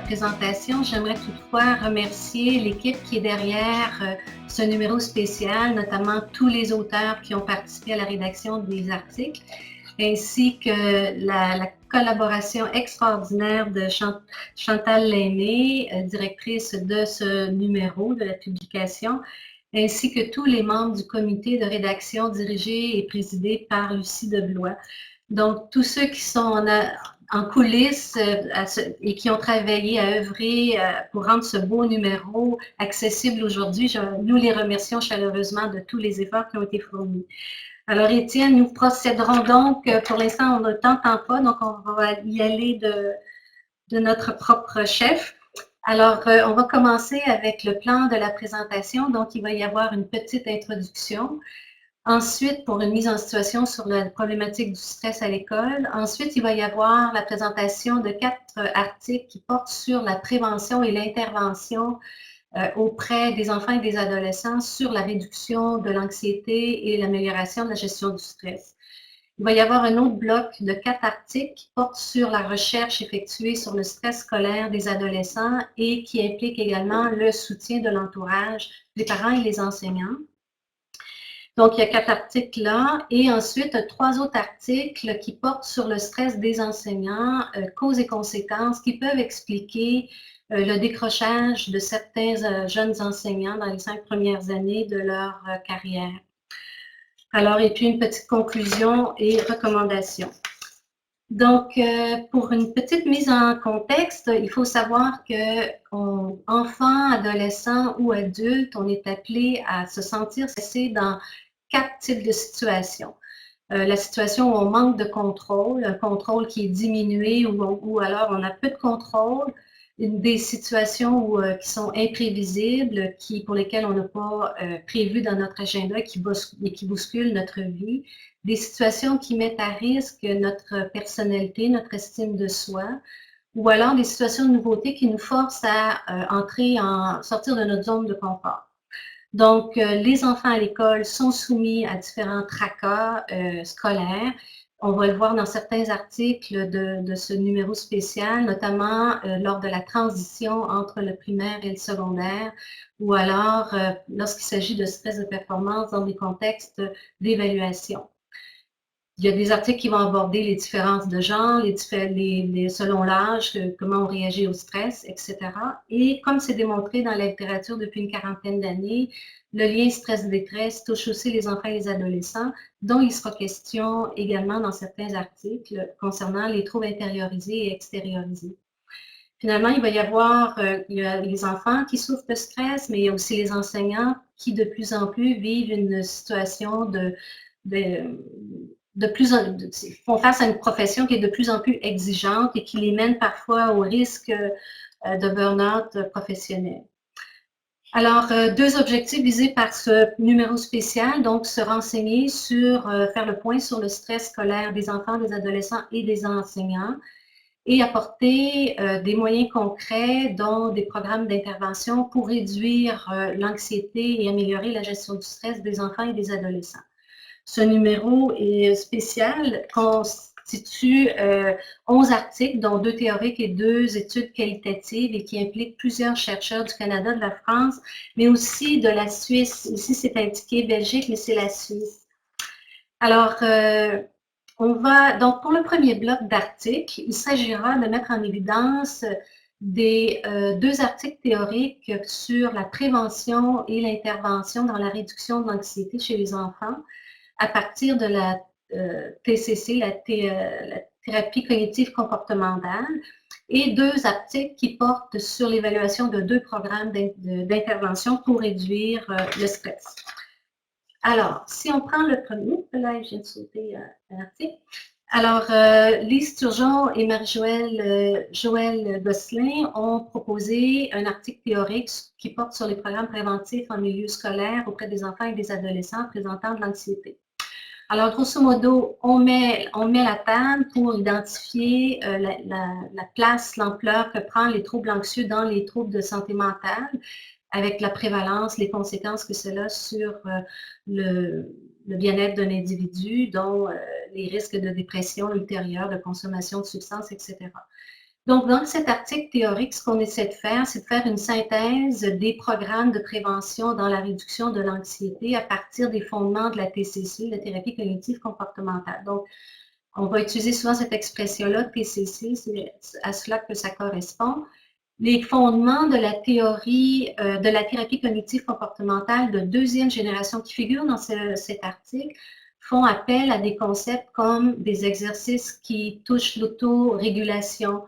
présentation. J'aimerais toutefois remercier l'équipe qui est derrière ce numéro spécial, notamment tous les auteurs qui ont participé à la rédaction des articles, ainsi que la collaboration extraordinaire de Chantal Lainé, directrice de ce numéro, de la publication, ainsi que tous les membres du comité de rédaction dirigé et présidé par Lucie Deblois. Donc, tous ceux qui sont en coulisses et qui ont travaillé à œuvrer pour rendre ce beau numéro accessible aujourd'hui, nous les remercions chaleureusement de tous les efforts qui ont été fournis. Alors, Étienne, nous procéderons donc, pour l'instant, on ne t'entend pas, donc on va y aller de notre propre chef. Alors, on va commencer avec le plan de la présentation. Donc, il va y avoir une petite introduction. Ensuite, pour une mise en situation sur la problématique du stress à l'école. Ensuite, il va y avoir la présentation de 4 articles qui portent sur la prévention et l'intervention auprès des enfants et des adolescents sur la réduction de l'anxiété et l'amélioration de la gestion du stress. Il va y avoir un autre bloc de 4 articles qui portent sur la recherche effectuée sur le stress scolaire des adolescents et qui implique également le soutien de l'entourage, des parents et les enseignants. Donc, il y a 4 articles là, et ensuite 3 autres articles qui portent sur le stress des enseignants, causes et conséquences, qui peuvent expliquer le décrochage de certains jeunes enseignants dans les 5 premières années de leur carrière. Alors, et puis une petite conclusion et recommandation. Donc, pour une petite mise en contexte, il faut savoir que enfants, adolescents ou adultes, on est appelé à se sentir stressé dans 4 types de situations. La situation où on manque de contrôle, un contrôle qui est diminué ou alors on a peu de contrôle, des situations qui sont imprévisibles, pour lesquelles on n'a pas prévu dans notre agenda, qui bousculent notre vie, des situations qui mettent à risque notre personnalité, notre estime de soi, ou alors des situations de nouveauté qui nous forcent à sortir de notre zone de confort. Donc, les enfants à l'école sont soumis à différents tracas scolaires. On va le voir dans certains articles de ce numéro spécial, notamment lors de la transition entre le primaire et le secondaire, ou alors lorsqu'il s'agit de stress de performance dans des contextes d'évaluation. Il y a des articles qui vont aborder les différences de genre, selon l'âge, comment on réagit au stress, etc. Et comme c'est démontré dans la littérature depuis une quarantaine d'années, le lien stress-détresse touche aussi les enfants et les adolescents, dont il sera question également dans certains articles concernant les troubles intériorisés et extériorisés. Finalement, il va y avoir les enfants qui souffrent de stress, mais il y a aussi les enseignants qui de plus en plus vivent une situation font face à une profession qui est de plus en plus exigeante et qui les mène parfois au risque de burn-out professionnel. Alors, 2 objectifs visés par ce numéro spécial, donc se renseigner faire le point sur le stress scolaire des enfants, des adolescents et des enseignants et apporter des moyens concrets, dont des programmes d'intervention pour réduire l'anxiété et améliorer la gestion du stress des enfants et des adolescents. Ce numéro est spécial, constitue 11 articles, dont 2 théoriques et 2 études qualitatives et qui impliquent plusieurs chercheurs du Canada, de la France, mais aussi de la Suisse. Ici, c'est indiqué Belgique, mais c'est la Suisse. Alors, donc pour le premier bloc d'articles, il s'agira de mettre en évidence des 2 articles théoriques sur la prévention et l'intervention dans la réduction de l'anxiété chez les enfants, à partir de la TCC, la thérapie cognitive comportementale, et 2 articles qui portent sur l'évaluation de 2 programmes d'intervention pour réduire le stress. Alors, si on prend le premier, là, je viens de sauter un article. Alors, Lise Turgeon et Marie-Joëlle Gosselin ont proposé un article théorique qui porte sur les programmes préventifs en milieu scolaire auprès des enfants et des adolescents présentant de l'anxiété. Alors, grosso modo, on met la table pour identifier la place, l'ampleur que prennent les troubles anxieux dans les troubles de santé mentale, avec la prévalence, les conséquences que cela a sur le bien-être d'un individu, dont les risques de dépression ultérieure, de consommation de substances, etc. Donc, dans cet article théorique, ce qu'on essaie de faire, c'est de faire une synthèse des programmes de prévention dans la réduction de l'anxiété à partir des fondements de la TCC, la thérapie cognitive comportementale. Donc, on va utiliser souvent cette expression-là, TCC, c'est à cela que ça correspond. Les fondements de la théorie de la thérapie cognitive comportementale de deuxième génération qui figurent dans cet article font appel à des concepts comme des exercices qui touchent l'autorégulation,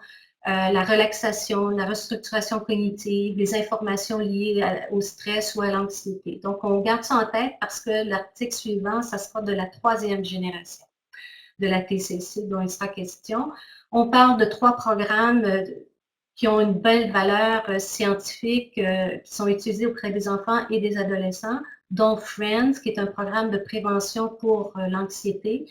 la relaxation, la restructuration cognitive, les informations liées au stress ou à l'anxiété. Donc, on garde ça en tête parce que l'article suivant, ça sera de la troisième génération de la TCC dont il sera question. On parle de 3 programmes qui ont une belle valeur scientifique, qui sont utilisés auprès des enfants et des adolescents, dont Friends, qui est un programme de prévention pour l'anxiété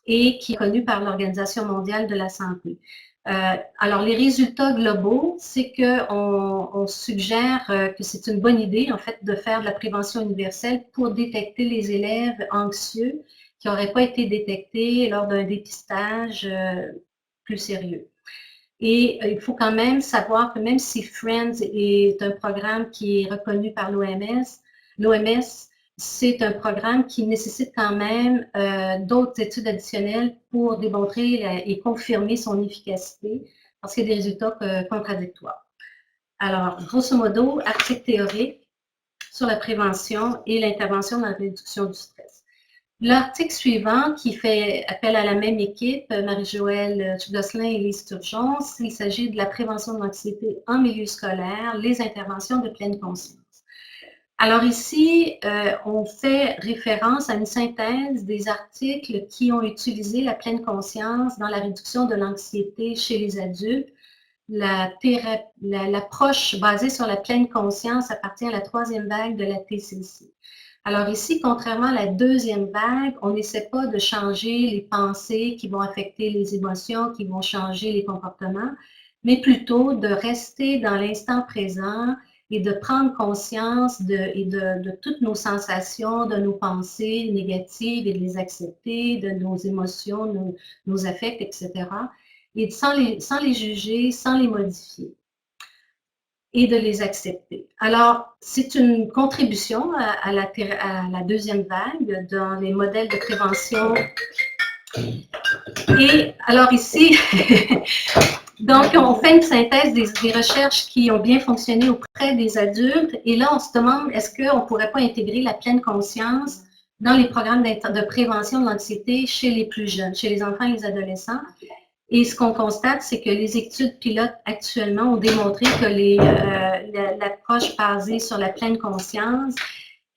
et qui est connu par l'Organisation mondiale de la santé. Alors, les résultats globaux, c'est qu'on suggère que c'est une bonne idée, en fait, de faire de la prévention universelle pour détecter les élèves anxieux qui n'auraient pas été détectés lors d'un dépistage plus sérieux. Et il faut quand même savoir que même si Friends est un programme qui est reconnu par l'OMS, c'est un programme qui nécessite quand même d'autres études additionnelles pour démontrer et confirmer son efficacité parce qu'il y a des résultats contradictoires. Alors, grosso modo, article théorique sur la prévention et l'intervention dans la réduction du stress. L'article suivant, qui fait appel à la même équipe, Marie-Joëlle Gosselin et Lise Turgeon, il s'agit de la prévention de l'anxiété en milieu scolaire, les interventions de pleine conscience. Alors ici, on fait référence à une synthèse des articles qui ont utilisé la pleine conscience dans la réduction de l'anxiété chez les adultes. L'approche basée sur la pleine conscience appartient à la troisième vague de la TCC. Alors ici, contrairement à la deuxième vague, on n'essaie pas de changer les pensées qui vont affecter les émotions, qui vont changer les comportements, mais plutôt de rester dans l'instant présent et de prendre conscience de toutes nos sensations, de nos pensées négatives et de les accepter, de nos émotions, nos affects, etc. Et sans les juger, sans les modifier et de les accepter. Alors, c'est une contribution à la deuxième vague dans les modèles de prévention. Et alors ici, donc on fait une synthèse des recherches qui ont bien fonctionné auprès des adultes. Et là, on se demande, est-ce qu'on ne pourrait pas intégrer la pleine conscience dans les programmes de prévention de l'anxiété chez les plus jeunes, chez les enfants et les adolescents? Et ce qu'on constate, c'est que les études pilotes actuellement ont démontré que l'approche basée sur la pleine conscience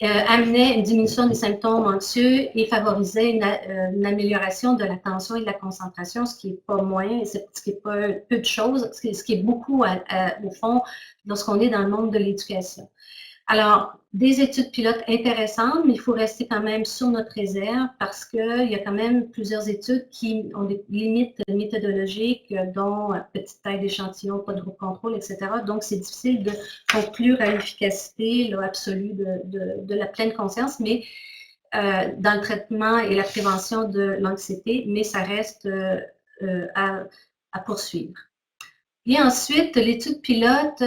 amenait une diminution des symptômes anxieux et favorisait une amélioration de l'attention et de la concentration, ce qui n'est pas moins, ce qui n'est pas peu de choses, ce qui est beaucoup au fond lorsqu'on est dans le monde de l'éducation. Alors, des études pilotes intéressantes, mais il faut rester quand même sur notre réserve parce qu'il y a quand même plusieurs études qui ont des limites méthodologiques, dont petite taille d'échantillon, pas de groupe contrôle, etc. Donc, c'est difficile de conclure à l'efficacité absolue de la pleine conscience, mais dans le traitement et la prévention de l'anxiété, mais ça reste à poursuivre. Et ensuite, l'étude pilote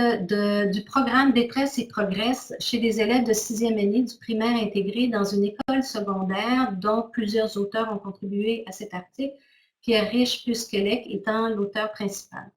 du programme Détresse et Progresse chez des élèves de 6e année du primaire intégré dans une école secondaire dont plusieurs auteurs ont contribué à cet article, Pierre Riche-Puskelec étant l'auteur principal.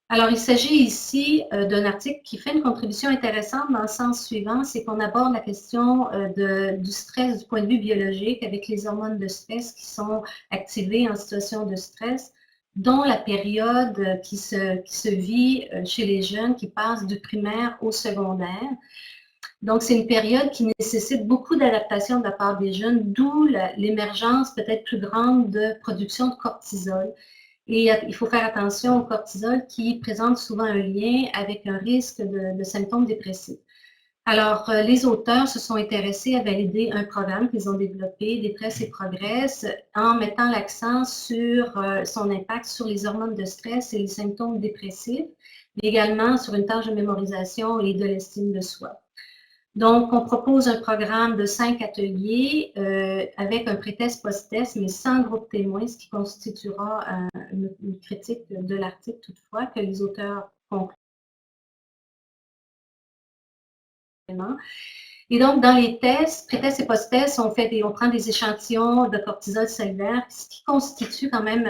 Alors, il s'agit ici d'un article qui fait une contribution intéressante dans le sens suivant, c'est qu'on aborde la question du stress du point de vue biologique avec les hormones de stress qui sont activées en situation de stress, dont la période qui se vit chez les jeunes qui passent du primaire au secondaire. Donc, c'est une période qui nécessite beaucoup d'adaptation de la part des jeunes, d'où l'émergence peut-être plus grande de production de cortisol. Et il faut faire attention au cortisol qui présente souvent un lien avec un risque de symptômes dépressifs. Alors, les auteurs se sont intéressés à valider un programme qu'ils ont développé, Détresse et Progresse, en mettant l'accent sur son impact sur les hormones de stress et les symptômes dépressifs, mais également sur une tâche de mémorisation et de l'estime de soi. Donc, on propose un programme de 5 ateliers avec un pré-test, post-test, mais sans groupe témoin, ce qui constituera une critique de l'article toutefois que les auteurs concluent. Et donc, dans les tests, pré-tests et post-tests, on prend des échantillons de cortisol salivaire, ce qui constitue quand même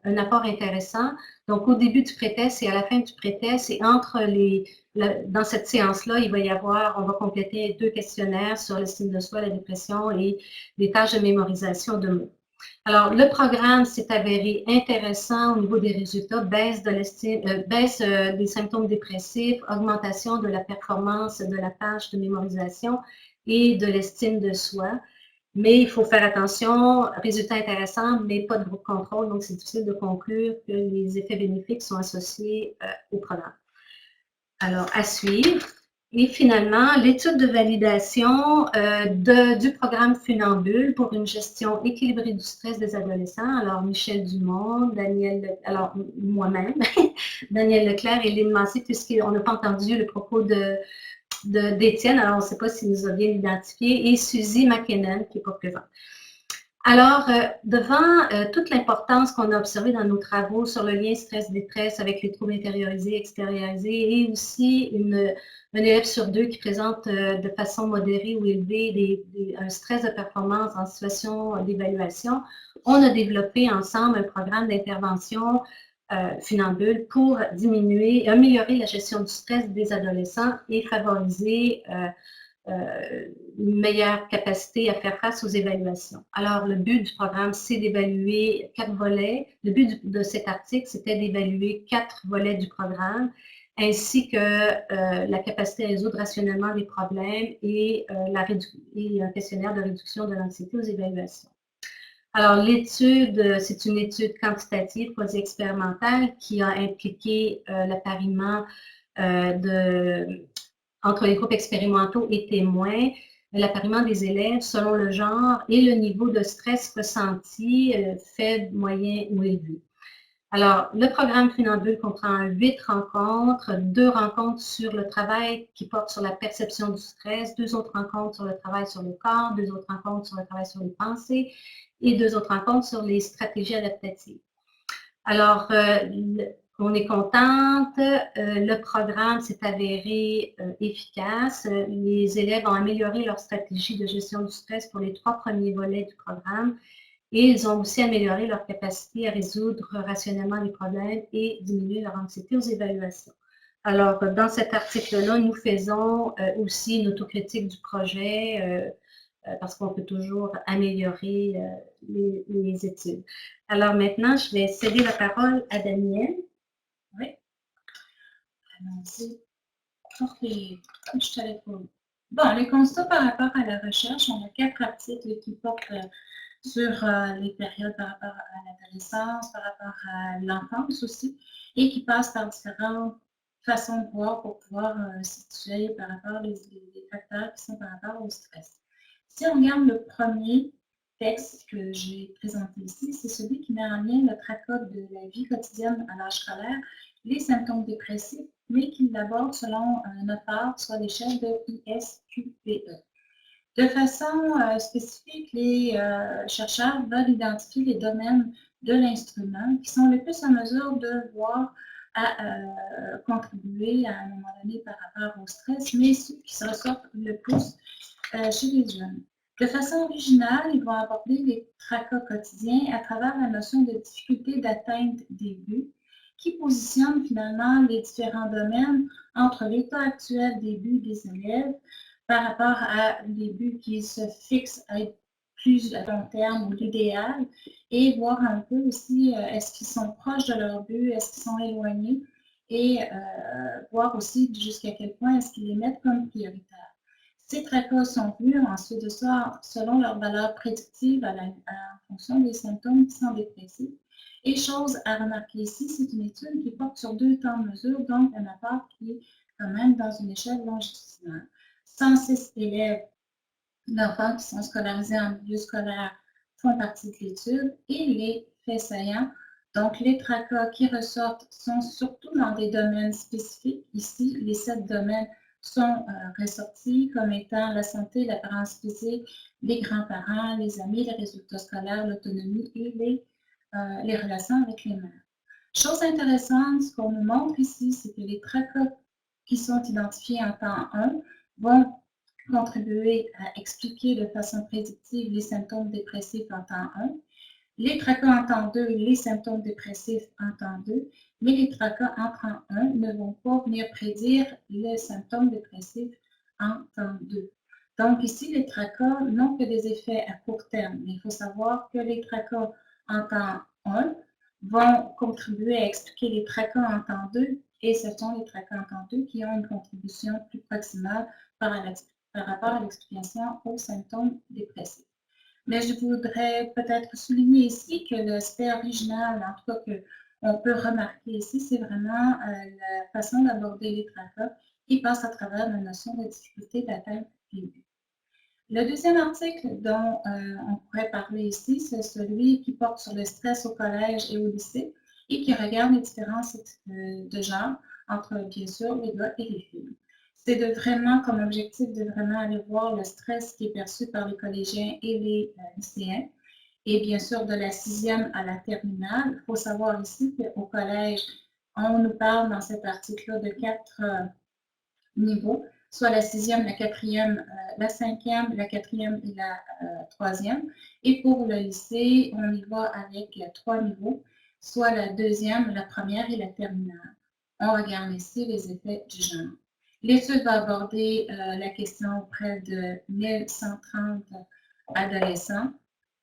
un apport intéressant. Donc, au début du pré-test et à la fin du pré-test, et dans cette séance-là, on va compléter 2 questionnaires sur l'estime de soi, la dépression et des tâches de mémorisation de mots. Alors, le programme s'est avéré intéressant au niveau des résultats, baisse des symptômes dépressifs, augmentation de la performance de la tâche de mémorisation et de l'estime de soi. Mais il faut faire attention, résultats intéressants, mais pas de groupe contrôle, donc c'est difficile de conclure que les effets bénéfiques sont associés au programme. Alors, à suivre. Et finalement, l'étude de validation du programme Funambule pour une gestion équilibrée du stress des adolescents. Alors, Michel Dumont, moi-même, Daniel Leclerc et Lynn Massé, puisqu'on n'a pas entendu le propos d'Étienne, alors on ne sait pas s'il nous a bien identifié, et Suzy McKinnon, qui n'est pas présente. Alors, devant toute l'importance qu'on a observée dans nos travaux sur le lien stress-détresse avec les troubles intériorisés, extériorisés, et aussi un élève sur 2 qui présente de façon modérée ou élevée un stress de performance en situation d'évaluation, on a développé ensemble un programme d'intervention Funambule pour améliorer la gestion du stress des adolescents et favoriser une meilleure capacité à faire face aux évaluations. Alors, le but du programme, c'est d'évaluer 4 volets. Le but de cet article, c'était d'évaluer 4 volets du programme, ainsi que la capacité à résoudre rationnellement des problèmes et un questionnaire de réduction de l'anxiété aux évaluations. Alors, l'étude, c'est une étude quantitative, quasi-expérimentale, qui a impliqué l'appariement entre les groupes expérimentaux et témoins, l'appariement des élèves selon le genre et le niveau de stress ressenti, faible, moyen ou élevé. Alors, le programme Funambule comprend 8 rencontres, 2 rencontres sur le travail qui porte sur la perception du stress, 2 autres rencontres sur le travail sur le corps, 2 autres rencontres sur le travail sur les pensées et 2 autres rencontres sur les stratégies adaptatives. Alors, on est contente. Le programme s'est avéré efficace. Les élèves ont amélioré leur stratégie de gestion du stress pour les 3 premiers volets du programme et ils ont aussi amélioré leur capacité à résoudre rationnellement les problèmes et diminuer leur anxiété aux évaluations. Alors, dans cet article-là, nous faisons aussi une autocritique du projet parce qu'on peut toujours améliorer les études. Alors maintenant, je vais céder la parole à Daniel. Oui. Allons-y. Je te réponds. Bon, les constats par rapport à la recherche, on a 4 articles qui portent sur les périodes par rapport à l'adolescence, par rapport à l'enfance aussi, et qui passent par différentes façons de voir pour pouvoir situer par rapport aux facteurs qui sont par rapport au stress. Si on regarde le premier texte que j'ai présenté ici, c'est celui qui met en lien le tracas de la vie quotidienne à l'âge scolaire, les symptômes dépressifs, mais qui l'aborde selon notre part sur l'échelle de ISQPE. De façon spécifique, les chercheurs veulent identifier les domaines de l'instrument qui sont les plus en mesure de voir à contribuer à un moment donné par rapport au stress, mais ceux qui se ressortent le plus chez les jeunes. De façon originale, ils vont aborder les tracas quotidiens à travers la notion de difficulté d'atteinte des buts, qui positionne finalement les différents domaines entre l'état actuel des buts des élèves par rapport à des buts qui se fixent à être plus à long terme ou l'idéal, et voir un peu aussi est-ce qu'ils sont proches de leur but, est-ce qu'ils sont éloignés, et voir aussi jusqu'à quel point est-ce qu'ils les mettent comme prioritaires. Ces tracas sont vus ensuite de ça selon leur valeur prédictive en fonction des symptômes qui sont dépressifs. Et chose à remarquer ici, c'est une étude qui porte sur 2 temps de mesure, donc un apport qui est quand même dans une échelle longitudinale. 106 élèves d'enfants qui sont scolarisés en milieu scolaire font partie de l'étude et les faits saillants, donc les tracas qui ressortent sont surtout dans des domaines spécifiques. Ici, les 7 domaines sont ressortis comme étant la santé, l'apparence physique, les grands-parents, les amis, les résultats scolaires, l'autonomie et les relations avec les mères. Chose intéressante, ce qu'on nous montre ici, c'est que les tracas qui sont identifiés en temps 1 vont contribuer à expliquer de façon prédictive les symptômes dépressifs en temps 1, les tracas en temps 2 et les symptômes dépressifs en temps 2, mais les tracas en temps 1 ne vont pas venir prédire les symptômes dépressifs en temps 2. Donc ici, les tracas n'ont que des effets à court terme, mais il faut savoir que les tracas en temps 1 vont contribuer à expliquer les tracas en temps 2, et ce sont les tracas en temps 2 qui ont une contribution plus proximale par rapport à l'explication aux symptômes dépressifs. Mais je voudrais peut-être souligner ici que l'aspect original, en tout cas qu'on peut remarquer ici, c'est vraiment la façon d'aborder les tracas qui passe à travers la notion de difficulté d'atteindre les buts. Le deuxième article dont on pourrait parler ici, c'est celui qui porte sur le stress au collège et au lycée et qui regarde les différences de genre entre, bien sûr, les gars et les filles. C'est de vraiment, comme objectif, de vraiment aller voir le stress qui est perçu par les collégiens et les lycéens. Et bien sûr, de la 6e à la terminale. Il faut savoir ici qu'au collège, on nous parle dans cet article-là de 4 niveaux, soit la 6e, la 4e, la 5e, la 4e et la 3e. Et pour le lycée, on y va avec 3 niveaux, soit la 2e, la 1re et la terminale. On regarde ici les effets du genre. L'étude va aborder la question auprès de 1130 adolescents,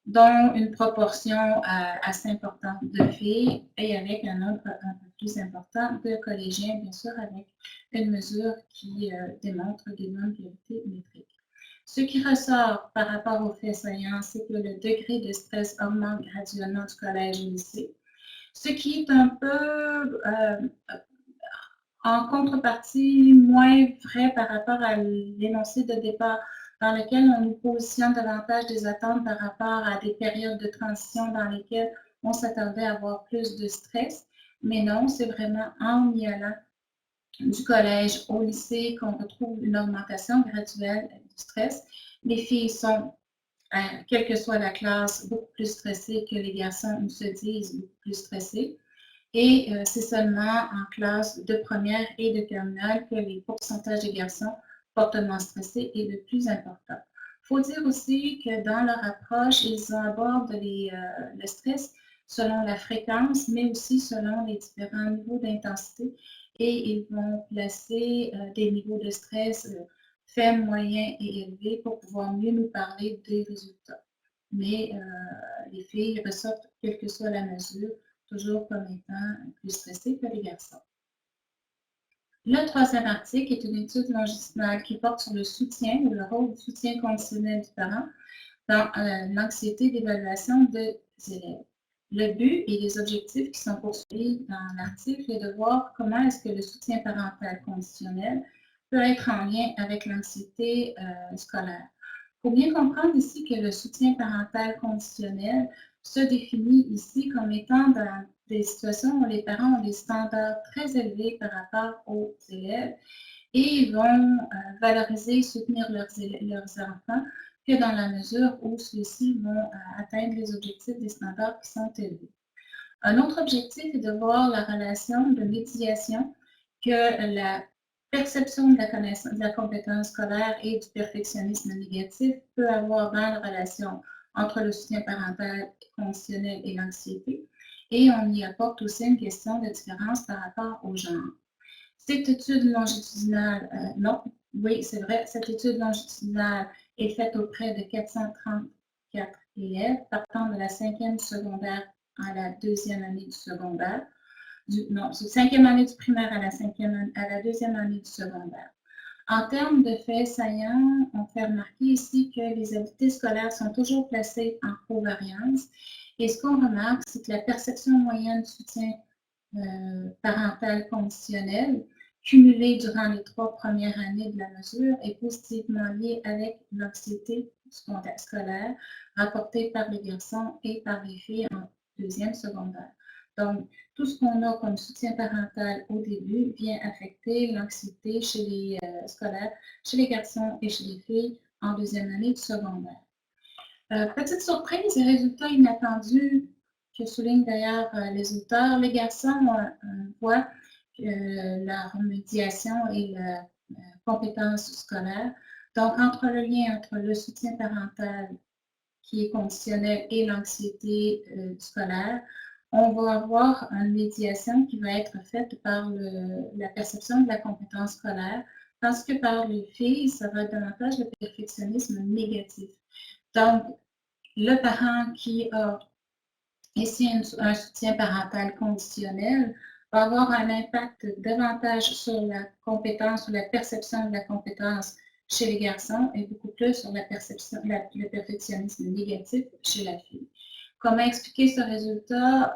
dont une proportion assez importante de filles et avec un nombre un peu plus important de collégiens, bien sûr, avec une mesure qui démontre des bonnes vérités métriques. Ce qui ressort par rapport aux faits saillants, c'est que le degré de stress augmente graduellement du collège au lycée, ce qui est un peu en contrepartie moins vrai par rapport à l'énoncé de départ dans lequel on nous positionne davantage des attentes par rapport à des périodes de transition dans lesquelles on s'attendait à avoir plus de stress. Mais non, c'est vraiment en y allant du collège au lycée qu'on retrouve une augmentation graduelle du stress. Les filles sont, quelle que soit la classe, beaucoup plus stressées que les garçons ou se disent beaucoup plus stressés. Et c'est seulement en classe de première et de terminale que les pourcentages de garçons fortement stressés est le plus important. Il faut dire aussi que dans leur approche, ils abordent le stress selon la fréquence, mais aussi selon les différents niveaux d'intensité. Et ils vont placer des niveaux de stress faibles, moyens et élevés pour pouvoir mieux nous parler des résultats. Mais les filles ressortent, quelle que soit la mesure, toujours comme étant plus stressées que les garçons. Le troisième article est une étude longitudinale qui porte sur le soutien ou le rôle du soutien conditionnel du parent dans l'anxiété d'évaluation des élèves. Le but et les objectifs qui sont poursuivis dans l'article est de voir comment est-ce que le soutien parental conditionnel peut être en lien avec l'anxiété scolaire. Il faut bien comprendre ici que le soutien parental conditionnel se définit ici comme étant dans des situations où les parents ont des standards très élevés par rapport aux élèves et ils vont valoriser et soutenir leurs enfants que dans la mesure où ceux-ci vont atteindre les objectifs des standards qui sont élevés. Un autre objectif est de voir la relation de médiation que la perception de la compétence scolaire et du perfectionnisme négatif peut avoir dans la relation entre le soutien parental conditionnel et l'anxiété. Et on y apporte aussi une question de différence par rapport au genre. Cette étude longitudinale, non, oui, c'est vrai, cette étude longitudinale est faite auprès de 434 élèves partant de la 5e secondaire à la 2e année du secondaire. Non, c'est 5e année du primaire à la 2e année du secondaire. En termes de faits saillants, on fait remarquer ici que les habiletés scolaires sont toujours placées en covariance. Et ce qu'on remarque, c'est que la perception moyenne du soutien parental conditionnel, cumulée durant les 3 premières années de la mesure, est positivement liée avec l'anxiété scolaire rapportée par les garçons et par les filles en 2e secondaire. Donc, tout ce qu'on a comme soutien parental au début vient affecter l'anxiété chez les scolaires, chez les garçons et chez les filles en deuxième année du secondaire. Petite surprise, les résultats inattendus que soulignent d'ailleurs les auteurs, les garçons voient que leur médiation et la compétence scolaire. Donc, entre le lien entre le soutien parental qui est conditionnel et l'anxiété scolaire, on va avoir une médiation qui va être faite par la perception de la compétence scolaire, parce que par les filles, ça va être davantage le perfectionnisme négatif. Donc, le parent qui a ici un soutien parental conditionnel va avoir un impact davantage sur la compétence ou la perception de la compétence chez les garçons et beaucoup plus sur la perception, le perfectionnisme négatif chez la fille. Comment expliquer ce résultat?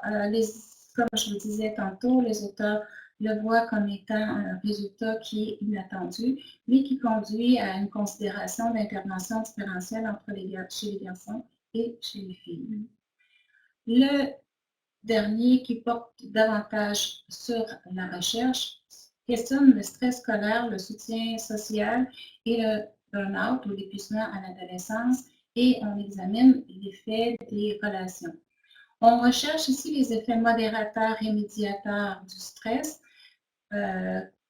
Comme je vous disais tantôt, les auteurs le voient comme étant un résultat qui est inattendu, mais qui conduit à une considération d'intervention différentielle entre chez les garçons et chez les filles. Le dernier qui porte davantage sur la recherche questionne le stress scolaire, le soutien social et le burn-out ou l'épuisement à l'adolescence, et on examine l'effet des relations. On recherche ici les effets modérateurs et médiateurs du stress,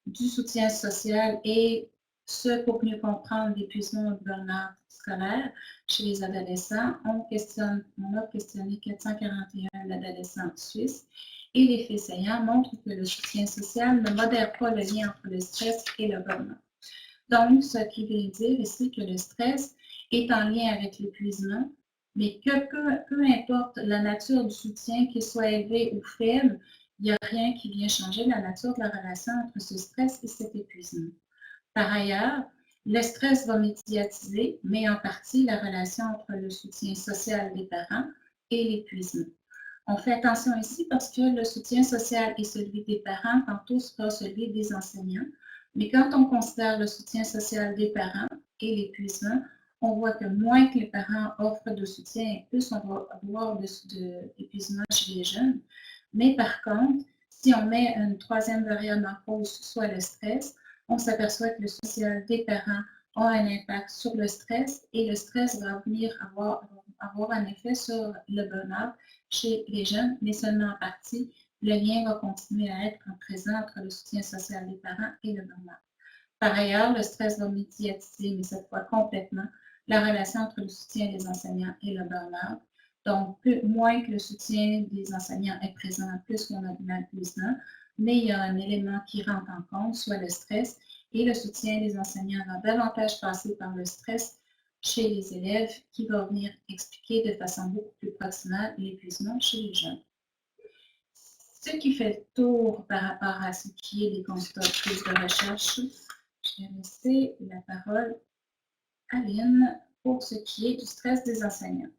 du soutien social et ce pour mieux comprendre l'épuisement ou le burn-out scolaire chez les adolescents. On a questionné 441 adolescents suisses et les faits saillants montrent que le soutien social ne modère pas le lien entre le stress et le burn-out. Donc, ce qui veut dire ici que le stress est en lien avec l'épuisement, mais que peu importe la nature du soutien, qu'il soit élevé ou faible, il n'y a rien qui vient changer la nature de la relation entre ce stress et cet épuisement. Par ailleurs, le stress va médiatiser, mais en partie, la relation entre le soutien social des parents et l'épuisement. On fait attention ici parce que le soutien social est celui des parents, tantôt sera celui des enseignants. Mais quand on considère le soutien social des parents et l'épuisement, on voit que moins que les parents offrent de soutien, plus on va avoir d'épuisement chez les jeunes. Mais par contre, si on met une troisième variable en cause, soit le stress, on s'aperçoit que le social des parents a un impact sur le stress et le stress va venir avoir un effet sur le burn-out chez les jeunes, mais seulement en partie. Le lien va continuer à être présent entre le soutien social des parents et le burn-out. Par ailleurs, le stress va médiatiser, mais cette fois complètement, la relation entre le soutien des enseignants et le burn-out. Donc, moins que le soutien des enseignants est présent, plus qu'on a de l'épuisement, mais il y a un élément qui rentre en compte, soit le stress, et le soutien des enseignants va davantage passer par le stress chez les élèves, qui va venir expliquer de façon beaucoup plus proximale l'épuisement chez les jeunes. Ce qui fait le tour par rapport à ce qui est des constats de prise de recherche, je vais laisser la parole à Lynn pour ce qui est du stress des enseignants.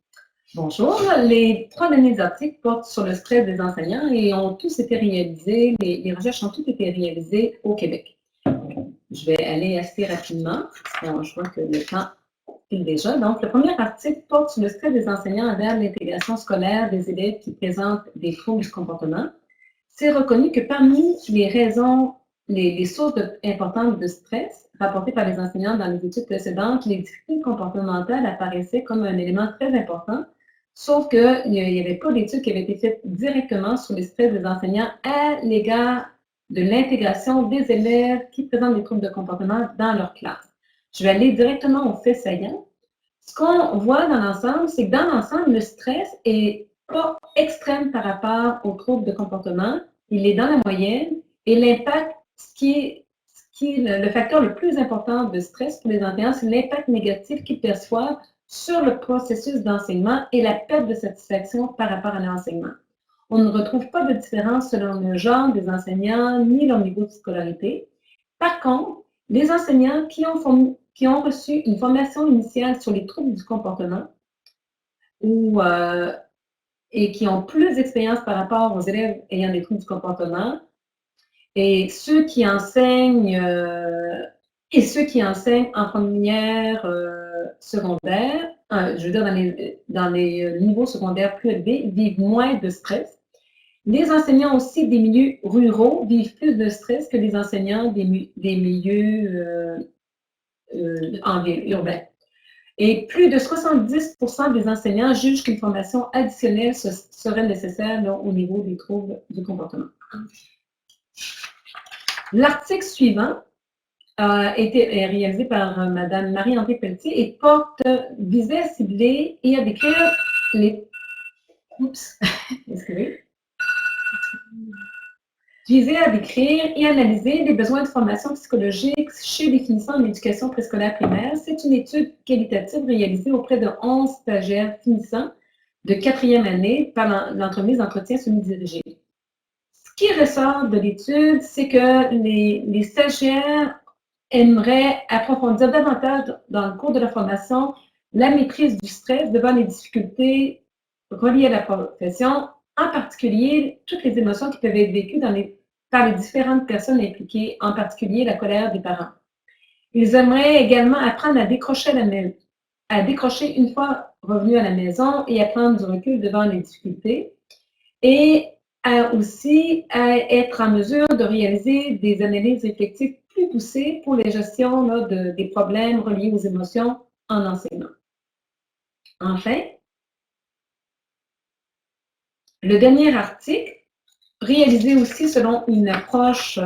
Bonjour, les 3 derniers articles portent sur le stress des enseignants et ont tous été réalisés, les recherches ont toutes été réalisées au Québec. Je vais aller assez rapidement, parce que je vois que le temps file déjà. Donc, le premier article porte sur le stress des enseignants envers l'intégration scolaire des élèves qui présentent des troubles du comportement. C'est reconnu que parmi les raisons, les sources importantes de stress rapportées par les enseignants dans les études précédentes, les difficultés comportementales apparaissaient comme un élément très important, sauf qu'il n'y avait pas d'études qui avaient été faites directement sur le stress des enseignants à l'égard de l'intégration des élèves qui présentent des troubles de comportement dans leur classe. Je vais aller directement aux faits saillants. Ce qu'on voit dans l'ensemble, c'est que dans l'ensemble, le stress est pas extrême par rapport aux troubles de comportement, il est dans la moyenne et l'impact, ce qui est le facteur le plus important de stress pour les enseignants, c'est l'impact négatif qu'ils perçoivent sur le processus d'enseignement et la perte de satisfaction par rapport à l'enseignement. On ne retrouve pas de différence selon le genre des enseignants ni leur niveau de scolarité. Par contre, les enseignants qui ont reçu une formation initiale sur les troubles du comportement et qui ont plus d'expérience par rapport aux élèves ayant des troubles du comportement, et ceux qui enseignent en première secondaire, je veux dire dans les niveaux secondaires plus élevés, vivent moins de stress. Les enseignants aussi des milieux ruraux vivent plus de stress que les enseignants des milieux en ville, urbains. Et plus de 70% des enseignants jugent qu'une formation additionnelle serait nécessaire là, au niveau des troubles du comportement. L'article suivant a été réalisé par Mme Marie-André Pelletier et visait à cibler et à décrire les... Oups, excusez. Visait à décrire et analyser les besoins de formation psychologique chez les finissants en éducation préscolaire primaire. C'est une étude qualitative réalisée auprès de 11 stagiaires finissants de 4e année par l'entremise d'entretien semi-dirigé. Ce qui ressort de l'étude, c'est que les stagiaires aimeraient approfondir davantage dans le cours de la formation la maîtrise du stress devant les difficultés reliées à la profession, en particulier toutes les émotions qui peuvent être vécues par les différentes personnes impliquées, en particulier la colère des parents. Ils aimeraient également apprendre à décrocher une fois revenus à la maison et à prendre du recul devant les difficultés, et aussi à être en mesure de réaliser des analyses réflexives plus poussées pour les gestions là, des problèmes reliés aux émotions en enseignement. Enfin, le dernier article, réalisé aussi selon une approche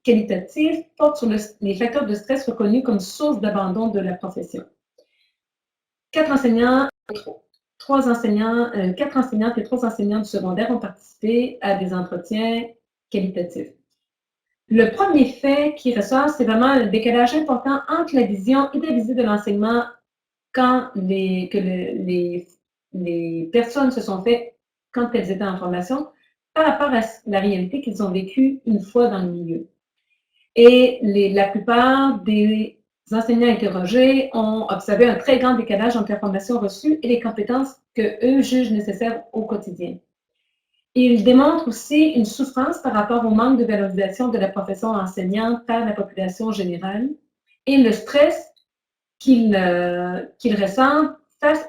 qualitative, porte sur les facteurs de stress reconnus comme source d'abandon de la profession. 4 enseignantes et 3 enseignants du secondaire ont participé à des entretiens qualitatifs. Le premier fait qui ressort, c'est vraiment le décalage important entre la vision idéalisée de l'enseignement quand les personnes se sont faites quand elles étaient en formation, par rapport à la réalité qu'ils ont vécue une fois dans le milieu. Et la plupart des enseignants interrogés ont observé un très grand décalage entre la formation reçue et les compétences qu'eux jugent nécessaires au quotidien. Ils démontrent aussi une souffrance par rapport au manque de valorisation de la profession enseignante par la population générale et le stress qu'ils ressentent face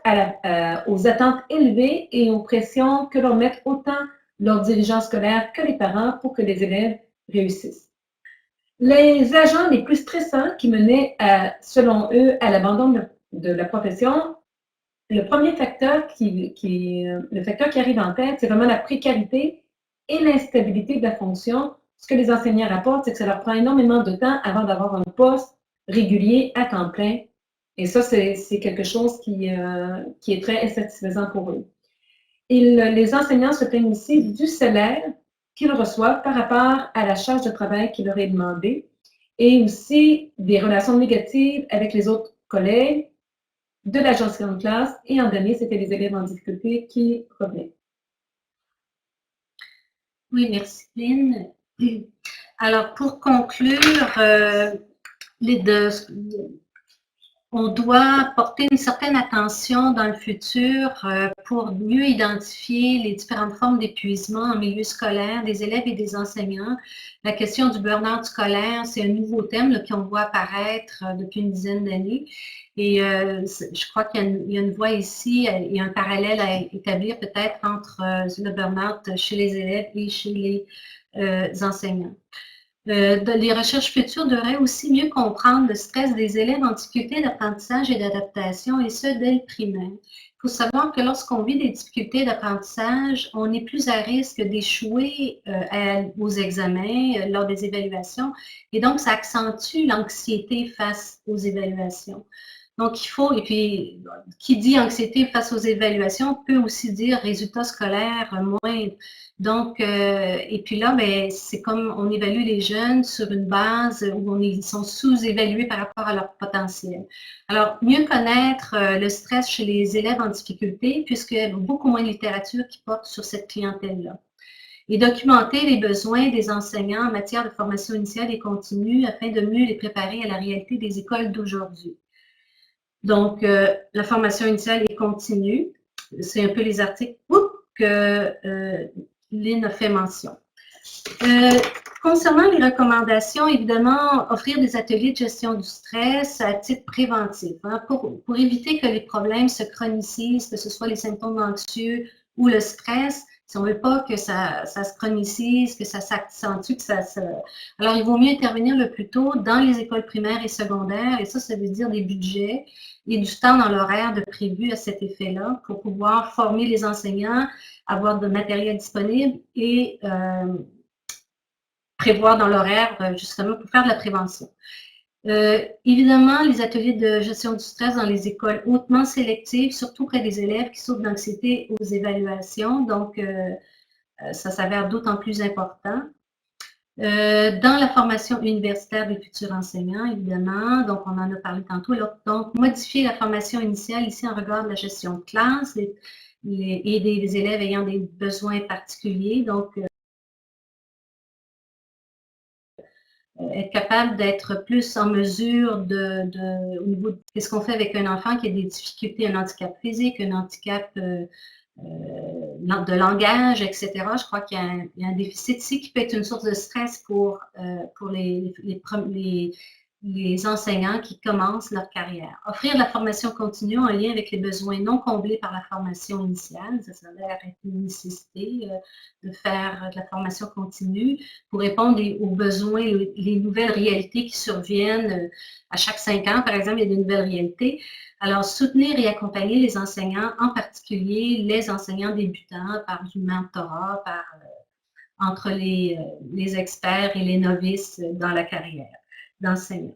aux attentes élevées et aux pressions que leur mettent autant leurs dirigeants scolaires que les parents pour que les élèves réussissent. Les agents les plus stressants qui menaient, selon eux, à l'abandon de la profession, le premier facteur le facteur qui arrive en tête, c'est vraiment la précarité et l'instabilité de la fonction. Ce que les enseignants rapportent, c'est que ça leur prend énormément de temps avant d'avoir un poste régulier à temps plein. Et ça, c'est quelque chose qui est très insatisfaisant pour eux. Les enseignants se plaignent aussi du salaire qu'ils reçoivent par rapport à la charge de travail qui leur est demandée et aussi des relations négatives avec les autres collègues, de la gestion de classe, et en dernier, c'était les élèves en difficulté qui revenaient. Oui, merci Lynn. Alors, pour conclure, on doit porter une certaine attention dans le futur pour mieux identifier les différentes formes d'épuisement en milieu scolaire des élèves et des enseignants. La question du burn-out scolaire, c'est un nouveau thème qu'on voit apparaître depuis une dizaine d'années. Et je crois qu'il y a une voie ici et un parallèle à établir peut-être entre le burn-out chez les élèves et chez les enseignants. Les recherches futures devraient aussi mieux comprendre le stress des élèves en difficulté d'apprentissage et d'adaptation, et ce, dès le primaire. Il faut savoir que lorsqu'on vit des difficultés d'apprentissage, on est plus à risque d'échouer aux examens, lors des évaluations, et donc ça accentue l'anxiété face aux évaluations. Donc, il faut, et puis, qui dit anxiété face aux évaluations peut aussi dire résultats scolaires moindres. Donc, et puis là, ben, c'est comme on évalue les jeunes sur une base où ils sont sous-évalués par rapport à leur potentiel. Alors, mieux connaître le stress chez les élèves en difficulté, puisqu'il y a beaucoup moins de littérature qui porte sur cette clientèle-là. Et documenter les besoins des enseignants en matière de formation initiale et continue afin de mieux les préparer à la réalité des écoles d'aujourd'hui. Donc, la formation initiale et continue, c'est un peu les articles que Lynn a fait mention. Concernant les recommandations, évidemment, offrir des ateliers de gestion du stress à titre préventif, hein, pour éviter que les problèmes se chronicisent, que ce soit les symptômes anxieux ou le stress, Si on ne veut pas que ça se chronicise, que ça s'accentue, Alors, il vaut mieux intervenir le plus tôt dans les écoles primaires et secondaires, et ça veut dire des budgets et du temps dans l'horaire de prévu à cet effet-là pour pouvoir former les enseignants, avoir de matériel disponible et prévoir dans l'horaire justement pour faire de la prévention. Évidemment, les ateliers de gestion du stress dans les écoles hautement sélectives, surtout près des élèves qui souffrent d'anxiété aux évaluations, donc ça s'avère d'autant plus important. Dans la formation universitaire des futurs enseignants, évidemment, donc on en a parlé tantôt, donc modifier la formation initiale ici en regard de la gestion de classe et des élèves ayant des besoins particuliers, donc être capable d'être plus en mesure au niveau de qu'est-ce qu'on fait avec un enfant qui a des difficultés, un handicap physique, un handicap de langage, etc. Je crois qu'il y a un déficit ici qui peut être une source de stress pour les enseignants qui commencent leur carrière. Offrir de la formation continue en lien avec les besoins non comblés par la formation initiale, ça s'avère être une nécessité de faire de la formation continue pour répondre aux besoins, les nouvelles réalités qui surviennent à chaque 5 ans, par exemple, il y a de nouvelles réalités. Alors, soutenir et accompagner les enseignants, en particulier les enseignants débutants, par du mentorat, entre les experts et les novices dans la carrière d'enseignant.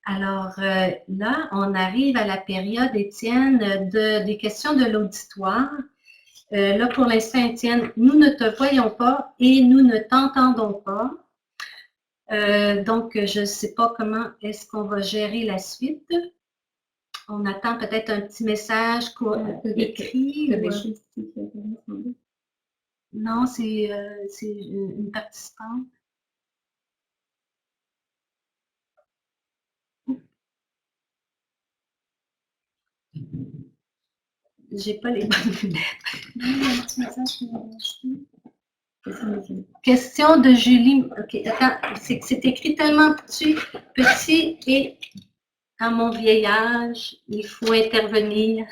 Alors là, on arrive à la période, Étienne, des questions de l'auditoire. Là, pour l'instant, Étienne, nous ne te voyons pas et nous ne t'entendons pas. Donc, je ne sais pas comment est-ce qu'on va gérer la suite. On attend peut-être un petit message écrit. Non, c'est une participante. J'ai pas les bonnes lettres. Question de Julie. Ok, attends, c'est écrit tellement petit et à mon vieil âge, il faut intervenir.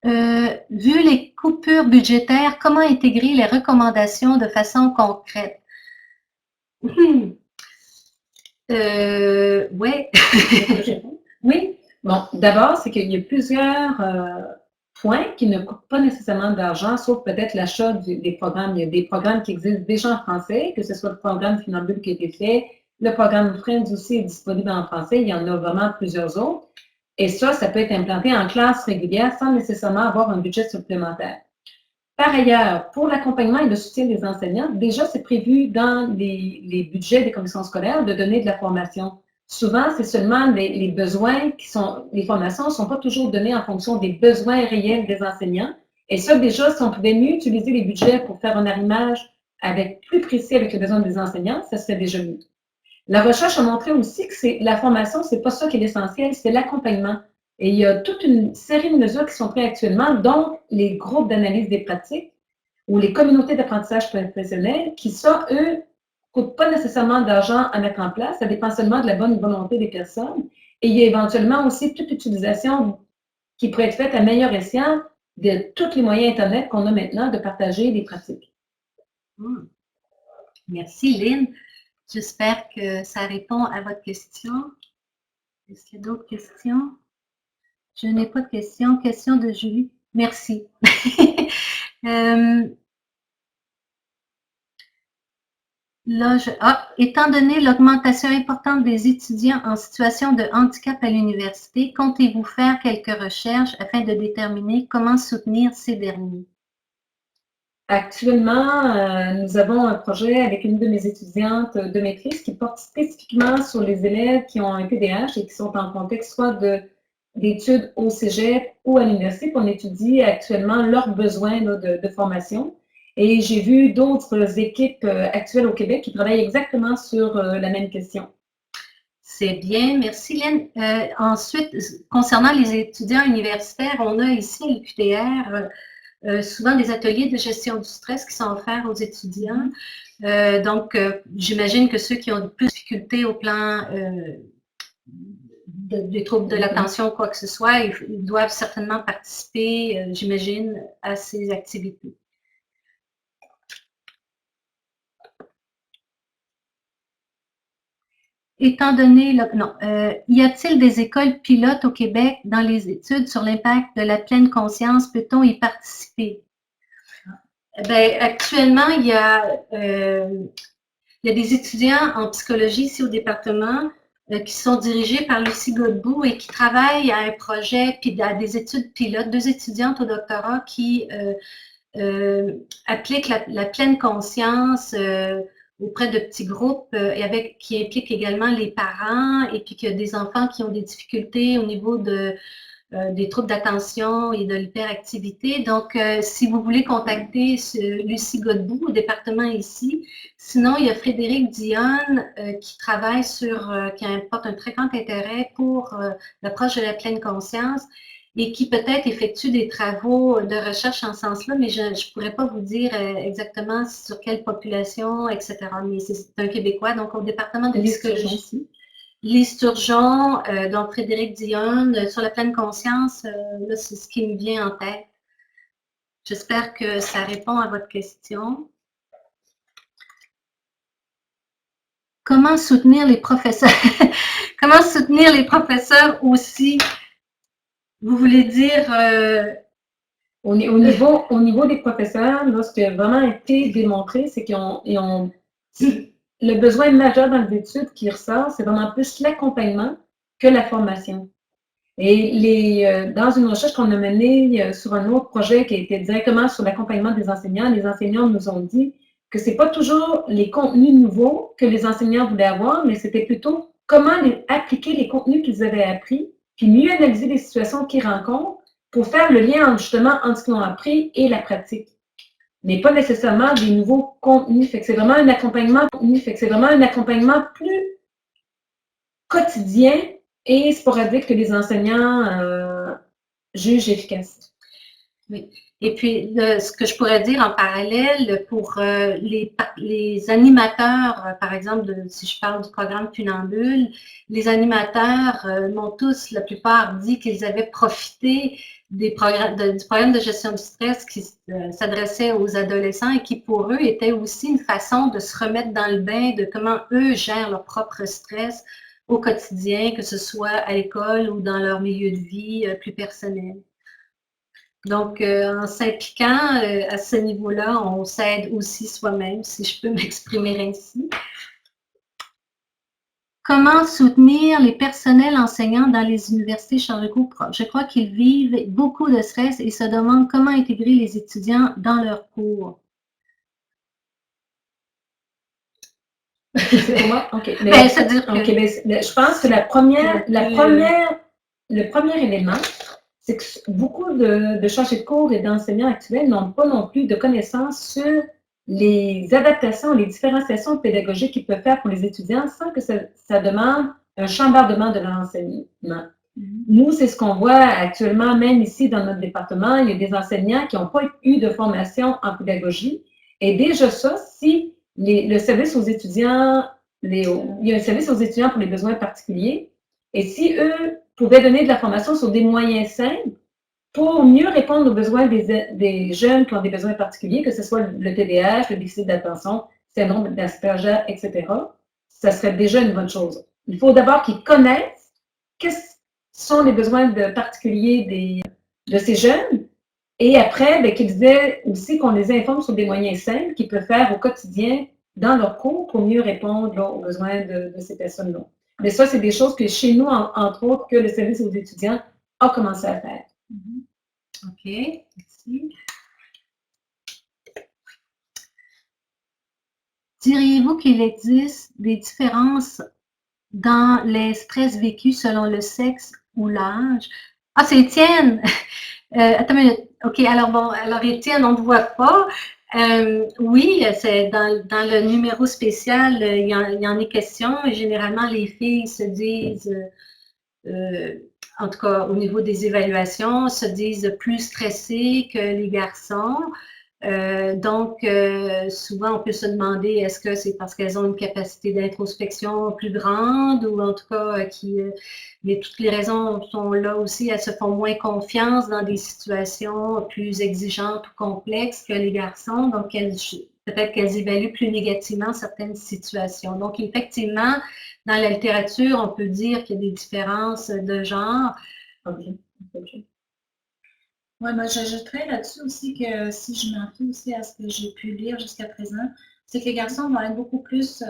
Vu les coupures budgétaires, comment intégrer les recommandations de façon concrète? Ouais. Oui. Bon, d'abord, c'est qu'il y a plusieurs points qui ne coûtent pas nécessairement d'argent, sauf peut-être l'achat des programmes. Il y a des programmes qui existent déjà en français, que ce soit le programme Funambule qui a été fait, le programme Friends aussi est disponible en français. Il y en a vraiment plusieurs autres. Et ça peut être implanté en classe régulière sans nécessairement avoir un budget supplémentaire. Par ailleurs, pour l'accompagnement et le soutien des enseignants, déjà, c'est prévu dans les budgets des commissions scolaires de donner de la formation. Souvent, c'est seulement les besoins les formations ne sont pas toujours données en fonction des besoins réels des enseignants. Et ça, déjà, si on pouvait mieux utiliser les budgets pour faire un arrimage plus précis avec les besoins des enseignants, ça serait déjà mieux. La recherche a montré aussi que la formation, c'est pas ça qui est l'essentiel, c'est l'accompagnement. Et il y a toute une série de mesures qui sont prises actuellement, dont les groupes d'analyse des pratiques ou les communautés d'apprentissage professionnel, qui, ça, eux, ne coûtent pas nécessairement d'argent à mettre en place. Ça dépend seulement de la bonne volonté des personnes. Et il y a éventuellement aussi toute utilisation qui pourrait être faite à meilleur escient de tous les moyens Internet qu'on a maintenant de partager des pratiques. Merci, Lynn. J'espère que ça répond à votre question. Est-ce qu'il y a d'autres questions? Je n'ai pas de questions. Question de Julie. Merci. Là, étant donné l'augmentation importante des étudiants en situation de handicap à l'université, comptez-vous faire quelques recherches afin de déterminer comment soutenir ces derniers? Actuellement, nous avons un projet avec une de mes étudiantes de maîtrise qui porte spécifiquement sur les élèves qui ont un TDAH et qui sont en contexte soit d'études au cégep ou à l'université. On étudie actuellement leurs besoins de formation. Et j'ai vu d'autres équipes actuelles au Québec qui travaillent exactement sur la même question. C'est bien, merci Lynn. Ensuite, concernant les étudiants universitaires, on a ici à l'UQTR souvent des ateliers de gestion du stress qui sont offerts aux étudiants. Donc, j'imagine que ceux qui ont plus de difficultés au plan des troubles de l'attention ou quoi que ce soit, ils doivent certainement participer, j'imagine, à ces activités. Étant donné, y a-t-il des écoles pilotes au Québec dans les études sur l'impact de la pleine conscience? Peut-on y participer? Ben, actuellement, il y a des étudiants en psychologie ici au département qui sont dirigés par Lucie Godbout et qui travaillent à un projet, puis à des études pilotes, 2 étudiantes au doctorat qui appliquent la pleine conscience auprès de petits groupes et qui impliquent également les parents et puis qu'il y a des enfants qui ont des difficultés au niveau des troubles d'attention et de l'hyperactivité. Donc, si vous voulez contacter Lucie Godbout au département ici, sinon il y a Frédéric Dionne qui travaille qui porte un très grand intérêt pour l'approche de la pleine conscience et qui peut-être effectue des travaux de recherche en ce sens-là, mais je ne pourrais pas vous dire exactement sur quelle population, etc. Mais c'est un Québécois, donc au département de psychologie ici. Lise Turgeon, donc Frédéric Dionne, sur la pleine conscience, là, c'est ce qui me vient en tête. J'espère que ça répond à votre question. Comment soutenir les professeurs? Comment soutenir les professeurs aussi? Vous voulez dire... Au niveau des professeurs, là, ce qui a vraiment été démontré, c'est qu'ils ont le besoin majeur dans les études qui ressort, c'est vraiment plus l'accompagnement que la formation. Et dans une recherche qu'on a menée sur un autre projet qui a été directement sur l'accompagnement des enseignants, les enseignants nous ont dit que c'est pas toujours les contenus nouveaux que les enseignants voulaient avoir, mais c'était plutôt comment appliquer les contenus qu'ils avaient appris, puis mieux analyser les situations qu'ils rencontrent pour faire le lien justement entre ce qu'ils ont appris et la pratique. Mais pas nécessairement des nouveaux contenus. Fait que c'est vraiment un accompagnement Fait que c'est vraiment un accompagnement plus quotidien et sporadique que les enseignants jugent efficace. Oui. Et puis, ce que je pourrais dire en parallèle pour les animateurs, par exemple, si je parle du programme Funambule, les animateurs m'ont tous, la plupart, dit qu'ils avaient profité du programme de gestion du stress qui s'adressait aux adolescents et qui, pour eux, était aussi une façon de se remettre dans le bain de comment eux gèrent leur propre stress au quotidien, que ce soit à l'école ou dans leur milieu de vie plus personnel. Donc, en s'impliquant à ce niveau-là, on s'aide aussi soi-même, si je peux m'exprimer ainsi. Comment soutenir les personnels enseignants dans les universités Charles-Legault? Je crois qu'ils vivent beaucoup de stress et se demandent comment intégrer les étudiants dans leurs cours. C'est pour moi? OK. Ben, c'est-à-dire que... je pense que le premier élément, c'est que beaucoup de chargés de cours et d'enseignants actuels n'ont pas non plus de connaissances sur les adaptations, les différenciations pédagogiques qu'ils peuvent faire pour les étudiants sans que ça demande un chambardement de leur enseignement. Nous, c'est ce qu'on voit actuellement, même ici dans notre département. Il y a des enseignants qui n'ont pas eu de formation en pédagogie. Et déjà ça, si le service aux étudiants, il y a un service aux étudiants pour les besoins particuliers, et si eux pouvaient donner de la formation sur des moyens simples pour mieux répondre aux besoins des jeunes qui ont des besoins particuliers, que ce soit le TDAH, le déficit d'attention, syndrome d'Asperger, etc., ça serait déjà une bonne chose. Il faut d'abord qu'ils connaissent quels sont les besoins particuliers de ces jeunes, et après, qu'ils aient aussi qu'on les informe sur des moyens simples qu'ils peuvent faire au quotidien dans leur cours pour mieux répondre là, aux besoins de ces personnes-là. Mais ça, c'est des choses que chez nous, entre autres, que le service aux étudiants a commencé à faire. OK, merci. Diriez-vous qu'il existe des différences dans les stress vécus selon le sexe ou l'âge? Ah, c'est Étienne! Attends une minute. OK, alors Étienne, on ne voit pas. Oui, c'est dans le numéro spécial, il y en est question. Généralement, les filles se disent, en tout cas au niveau des évaluations, se disent plus stressées que les garçons. Souvent, on peut se demander, est-ce que c'est parce qu'elles ont une capacité d'introspection plus grande ou en tout cas mais toutes les raisons sont là aussi, elles se font moins confiance dans des situations plus exigeantes ou complexes que les garçons, donc peut-être qu'elles évaluent plus négativement certaines situations. Donc, effectivement, dans la littérature, on peut dire qu'il y a des différences de genre. Okay. Oui, moi j'ajouterais là-dessus aussi que si je m'en fie aussi à ce que j'ai pu lire jusqu'à présent, c'est que les garçons vont être beaucoup plus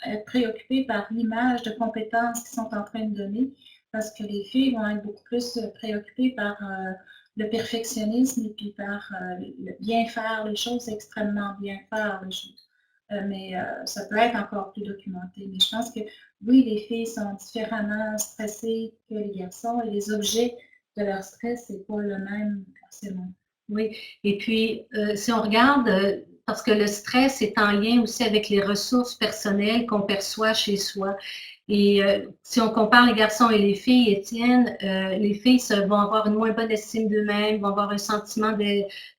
être préoccupés par l'image de compétences qu'ils sont en train de donner, parce que les filles vont être beaucoup plus préoccupées par le perfectionnisme et puis par le bien faire les choses, extrêmement bien faire les choses. Mais ça peut être encore plus documenté. Mais je pense que oui, les filles sont différemment stressées que les garçons et les objets de leur stress, c'est pas le même forcément. Oui, et puis si on regarde, parce que le stress est en lien aussi avec les ressources personnelles qu'on perçoit chez soi. Et si on compare les garçons et les filles, Étienne, les filles vont avoir une moins bonne estime d'eux-mêmes, vont avoir un sentiment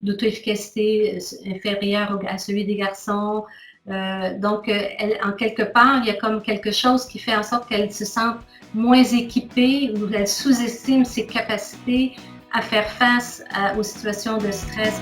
d'auto-efficacité inférieur à celui des garçons. En quelque part, il y a comme quelque chose qui fait en sorte qu'elles se sentent moins équipées ou elles sous-estiment ses capacités à faire face aux situations de stress.